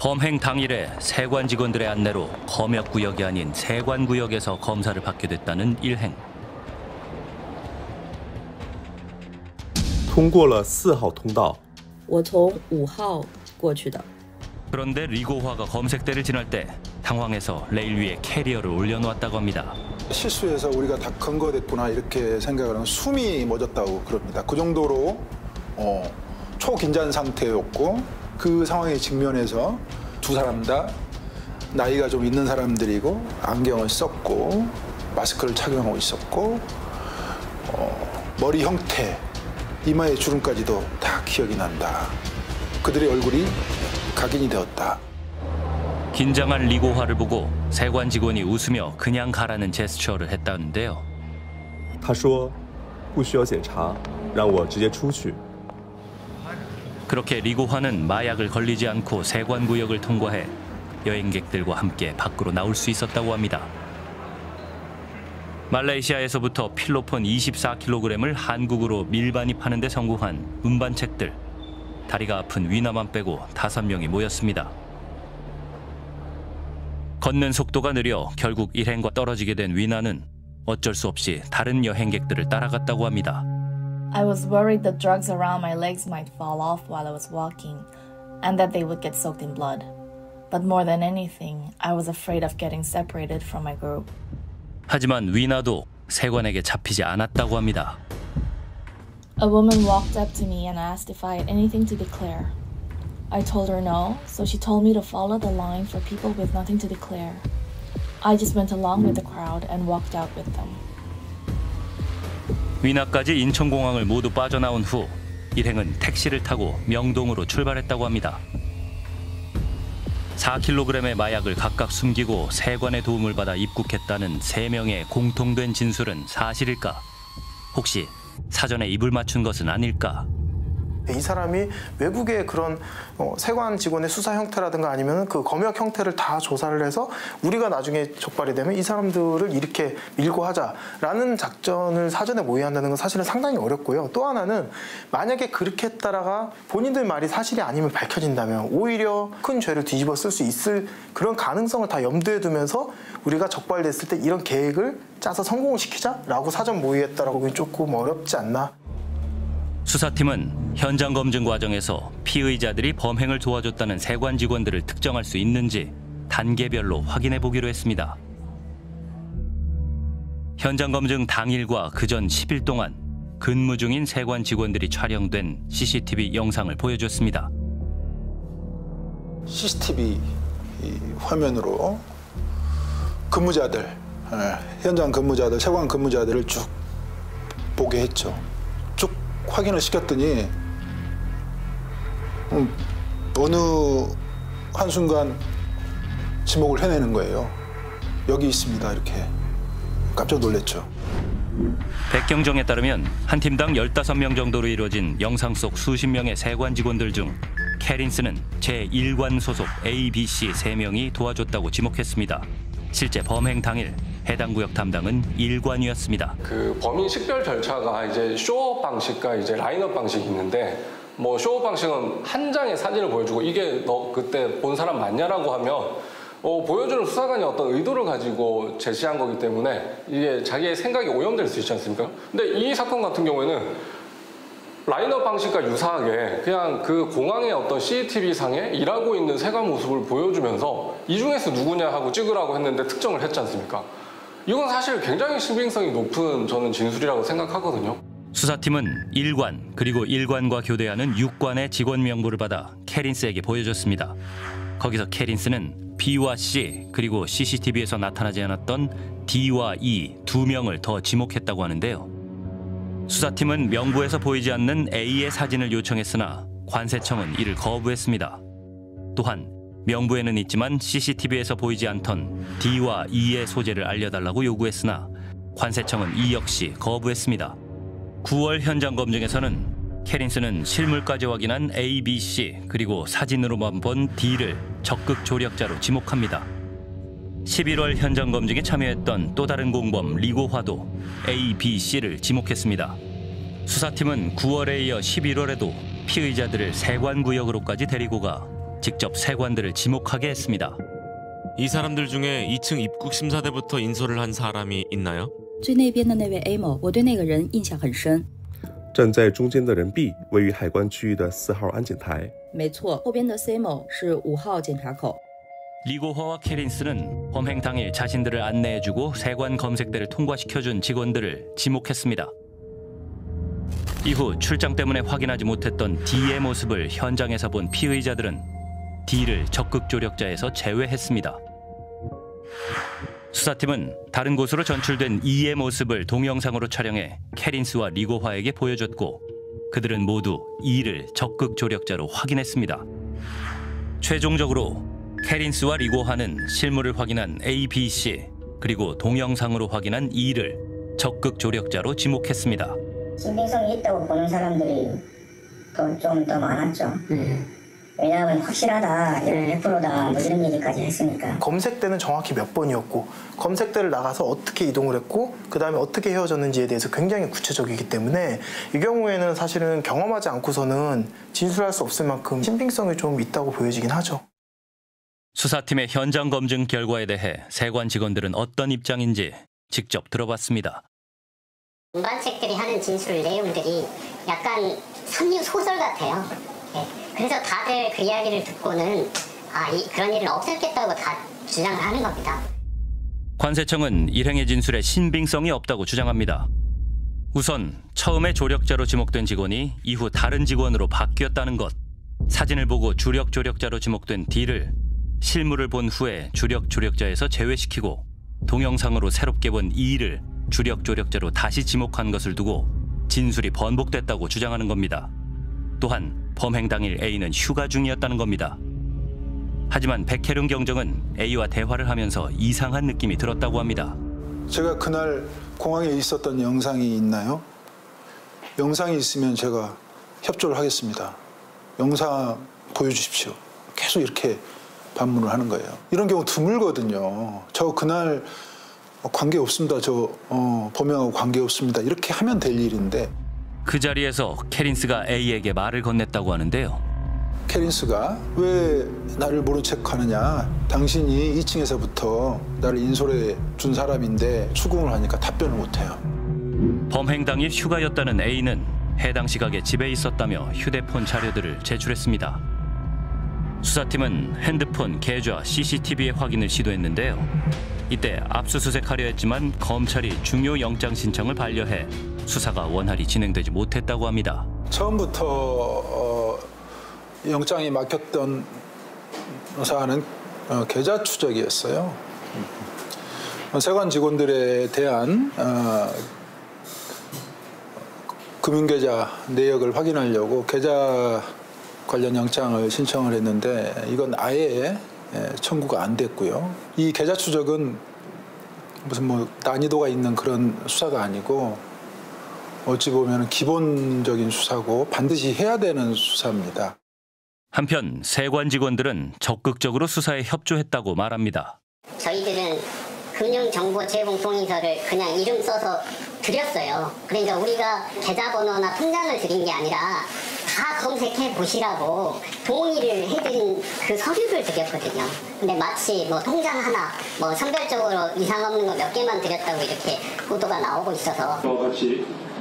범행 당일에 세관 직원들의 안내로 검역구역이 아닌 세관구역에서 검사를 받게 됐다는 일행. 通过了4号通道。我从5号过去的。 그런데 리고화가 검색대를 지날 때 당황해서 레일 위에 캐리어를 올려놓았다고 합니다. 실수해서 우리가 다 검거됐구나 이렇게 생각을 하면 숨이 멎었다고 그럽니다. 그 정도로 초긴장 상태였고 그 상황에 직면해서 두 사람 다 나이가 좀 있는 사람들이고 안경을 썼고 마스크를 착용하고 있었고 머리 형태, 이마의 주름까지도 다 기억이 난다. 그들의 얼굴이 각인이 되었다. 긴장한 리고화를 보고 세관 직원이 웃으며 그냥 가라는 제스처를 했다는데요. 他说不需要检查，让我直接出去。 그렇게 리고화는 마약을 걸리지 않고 세관구역을 통과해 여행객들과 함께 밖으로 나올 수 있었다고 합니다. 말레이시아에서부터 필로폰 24kg을 한국으로 밀반입하는 데 성공한 운반책들. 다리가 아픈 위나만 빼고 5명이 모였습니다. 걷는 속도가 느려 결국 일행과 떨어지게 된 위나는 어쩔 수 없이 다른 여행객들을 따라갔다고 합니다. I was worried the drugs around my legs might fall off while I was walking and that they would get soaked in blood. But more than anything, I was afraid of getting separated from my group. 하지만 위나도 세관에게 잡히지 않았다고 합니다. A woman walked up to me and asked if I had anything to declare. I told her no, so she told me to follow the line for people with nothing to declare. I just went along with the crowd and walked out with them. 위나까지 인천공항을 모두 빠져나온 후 일행은 택시를 타고 명동으로 출발했다고 합니다. 4kg의 마약을 각각 숨기고 세관의 도움을 받아 입국했다는 3명의 공통된 진술은 사실일까? 혹시 사전에 입을 맞춘 것은 아닐까? 이 사람이 외국의 그런 세관 직원의 수사 형태라든가 아니면 그 검역 형태를 다 조사를 해서 우리가 나중에 적발이 되면 이 사람들을 이렇게 밀고 하자라는 작전을 사전에 모의한다는 건 사실은 상당히 어렵고요. 또 하나는 만약에 그렇게 했다가 본인들 말이 사실이 아니면 밝혀진다면 오히려 큰 죄를 뒤집어 쓸 수 있을 그런 가능성을 다 염두에 두면서 우리가 적발됐을 때 이런 계획을 짜서 성공을 시키자라고 사전 모의했다라고 보기 조금 어렵지 않나. 수사팀은 현장 검증 과정에서 피의자들이 범행을 도와줬다는 세관 직원들을 특정할 수 있는지 단계별로 확인해 보기로 했습니다. 현장 검증 당일과 그전 10일 동안 근무 중인 세관 직원들이 촬영된 CCTV 영상을 보여줬습니다. CCTV 화면으로 근무자들, 현장 근무자들, 세관 근무자들을 쭉 보게 했죠. 쭉 확인을 시켰더니 어느 한순간 지목을 해내는 거예요. 여기 있습니다. 이렇게 깜짝 놀랐죠. 백경정에 따르면 한 팀당 15명 정도로 이루어진 영상 속 수십 명의 세관 직원들 중 캐린스는 제1관 소속 A, B, C 3명이 도와줬다고 지목했습니다. 실제 범행 당일 해당 구역 담당은 1관이었습니다. 그 범인 식별 절차가 이제 쇼업 방식과 이제 라인업 방식이 있는데 뭐 쇼업 방식은 한 장의 사진을 보여주고 이게 너 그때 본 사람 맞냐라고 하면 보여주는 수사관이 어떤 의도를 가지고 제시한 거기 때문에 이게 자기의 생각이 오염될 수 있지 않습니까? 근데 이 사건 같은 경우에는 라인업 방식과 유사하게 그냥 그 공항의 어떤 CCTV상에 일하고 있는 세관 모습을 보여주면서 이 중에서 누구냐 하고 찍으라고 했는데 특정을 했지 않습니까? 이건 사실 굉장히 신빙성이 높은 저는 진술이라고 생각하거든요. 수사팀은 1관 그리고 1관과 교대하는 6관의 직원 명부를 받아 캐린스에게 보여줬습니다. 거기서 캐린스는 B와 C 그리고 CCTV에서 나타나지 않았던 D와 E 2명을 더 지목했다고 하는데요. 수사팀은 명부에서 보이지 않는 A의 사진을 요청했으나 관세청은 이를 거부했습니다. 또한 명부에는 있지만 CCTV에서 보이지 않던 D와 E의 소재를 알려달라고 요구했으나 관세청은 이 역시 거부했습니다. 9월 현장 검증에서는 캐린스는 실물까지 확인한 A, B, C 그리고 사진으로만 본 D를 적극 조력자로 지목합니다. 11월 현장 검증에 참여했던 또 다른 공범 리고화도 A, B, C를 지목했습니다. 수사팀은 9월에 이어 11월에도 피의자들을 세관구역으로까지 데리고 가 직접 세관들을 지목하게 했습니다. 이 사람들 중에 2층 입국 심사대부터 인솔을 한 사람이 있나요? 最那边的那位 A 某，我对那个人印象很深。站在中间的人 B 位于海关区域的4号安检台。没错，后边的 C 某是5号检查口。 리고화와 캐린스는 범행 당일 자신들을 안내해주고 세관 검색대를 통과시켜준 직원들을 지목했습니다. 이후 출장 때문에 확인하지 못했던 D의 모습을 현장에서 본 피의자들은 D를 적극 조력자에서 제외했습니다. 수사팀은 다른 곳으로 전출된 E의 모습을 동영상으로 촬영해 캐린스와 리고화에게 보여줬고 그들은 모두 E를 적극 조력자로 확인했습니다. 최종적으로 캐린스와 리고화는 실물을 확인한 A, B, C 그리고 동영상으로 확인한 E를 적극 조력자로 지목했습니다. 신빙성이 있다고 보는 사람들이 좀 더 많았죠. 왜냐하면 확실하다, 100%다 뭐 이런 얘기까지 했으니까. 검색대는 정확히 몇 번이었고 검색대를 나가서 어떻게 이동을 했고 그 다음에 어떻게 헤어졌는지에 대해서 굉장히 구체적이기 때문에 이 경우에는 사실은 경험하지 않고서는 진술할 수 없을 만큼 신빙성이 좀 있다고 보여지긴 하죠. 수사팀의 현장 검증 결과에 대해 세관 직원들은 어떤 입장인지 직접 들어봤습니다. 운반책들이 하는 진술 내용들이 약간 삼류 소설 같아요. 그래서 다들 그 이야기를 듣고는 그런 일은 없었겠다고 다 주장을 하는 겁니다. 관세청은 일행의 진술에 신빙성이 없다고 주장합니다. 우선 처음에 조력자로 지목된 직원이 이후 다른 직원으로 바뀌었다는 것, 사진을 보고 주력 조력자로 지목된 D를 실물을 본 후에 주력 조력자에서 제외시키고 동영상으로 새롭게 본 E를 주력 조력자로 다시 지목한 것을 두고 진술이 번복됐다고 주장하는 겁니다. 또한 범행 당일 A는 휴가 중이었다는 겁니다. 하지만 백혜룡 경정은 A와 대화를 하면서 이상한 느낌이 들었다고 합니다. 제가 그날 공항에 있었던 영상이 있나요? 영상이 있으면 제가 협조를 하겠습니다. 영상 보여주십시오. 계속 이렇게 반문을 하는 거예요. 이런 경우 드물거든요. 저 그날 관계 없습니다. 저 범행하고 관계 없습니다. 이렇게 하면 될 일인데. 그 자리에서 캐린스가 A에게 말을 건넸다고 하는데요. 캐린스가 왜 나를 모른 척하느냐. 당신이 2층에서부터 나를 인솔해 준 사람인데 추궁을 하니까 답변을 못해요. 범행 당일 휴가였다는 A는 해당 시각에 집에 있었다며 휴대폰 자료들을 제출했습니다. 수사팀은 핸드폰, 계좌, CCTV의 확인을 시도했는데요. 이때 압수수색하려 했지만 검찰이 중요 영장 신청을 반려해 수사가 원활히 진행되지 못했다고 합니다. 처음부터 영장이 막혔던 사안은 계좌 추적이었어요. 세관 직원들에 대한 금융계좌 내역을 확인하려고 계좌 관련 영장을 신청을 했는데 이건 아예 청구가 안 됐고요. 이 계좌 추적은 무슨 난이도가 있는 그런 수사가 아니고 어찌 보면 기본적인 수사고 반드시 해야 되는 수사입니다. 한편 세관 직원들은 적극적으로 수사에 협조했다고 말합니다. 저희들은 금융정보 제공 동의서를 그냥 이름 써서 드렸어요. 그러니까 우리가 계좌번호나 통장을 드린 게 아니라 다 검색해 보시라고 동의를 해드린 그 서류를 드렸거든요. 근데 마치 통장 하나 선별적으로 이상 없는 거 몇 개만 드렸다고 이렇게 보도가 나오고 있어서.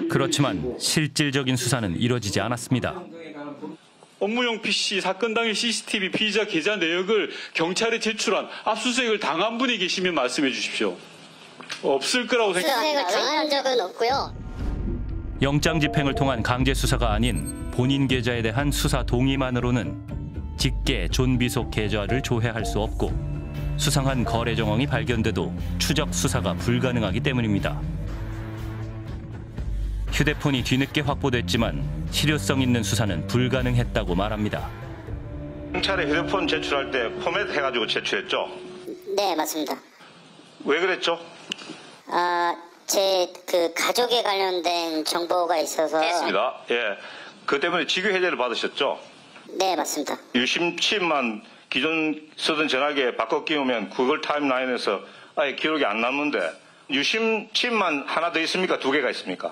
그렇지만 실질적인 수사는 이뤄지지 않았습니다. 업무용 PC 사건 당일 CCTV 피의자 계좌 내역을 경찰에 제출한 압수수색을 당한 분이 계시면 말씀해 주십시오. 없을 거라고 생각합니다. 압수수색을 당한 적은 없고요. 영장 집행을 통한 강제 수사가 아닌 본인 계좌에 대한 수사 동의만으로는 직계 존비속 계좌를 조회할 수 없고 수상한 거래 정황이 발견돼도 추적 수사가 불가능하기 때문입니다. 휴대폰이 뒤늦게 확보됐지만 실효성 있는 수사는 불가능했다고 말합니다. 경찰에 휴대폰 제출할 때 포맷 해가지고 제출했죠? 네, 맞습니다. 왜 그랬죠? 제 가족에 관련된 정보가 있어서. 됐습니다. 예, 그 때문에 직위 해제를 받으셨죠? 네, 맞습니다. 유심 칩만 기존 쓰던 전화기에 바꿔 끼우면 구글 타임라인에서 아예 기록이 안 남는데 유심 칩만 하나 더 있습니까? 두 개가 있습니까?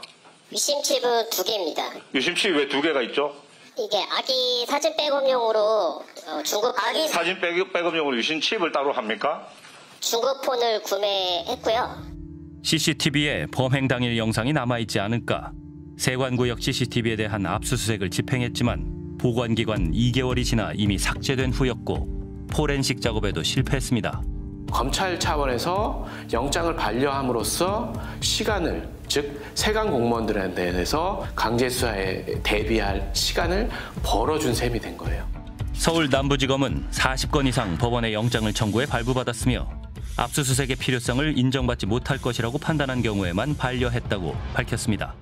유심 칩은 2개입니다. 유심 칩이 왜 2개가 있죠? 이게 아기 사진 백업용으로 중국 아기 사진 백업용으로 유심 칩을 따로 합니까? 중국 폰을 구매했고요. CCTV에 범행 당일 영상이 남아있지 않을까. 세관구역 CCTV에 대한 압수수색을 집행했지만 보관기간 2개월이 지나 이미 삭제된 후였고 포렌식 작업에도 실패했습니다. 검찰 차원에서 영장을 반려함으로써 시간을, 즉 세관 공무원들에 대해서 강제 수사에 대비할 시간을 벌어준 셈이 된 거예요. 서울 남부지검은 40건 이상 법원에 영장을 청구해 발부받았으며 압수수색의 필요성을 인정받지 못할 것이라고 판단한 경우에만 반려했다고 밝혔습니다.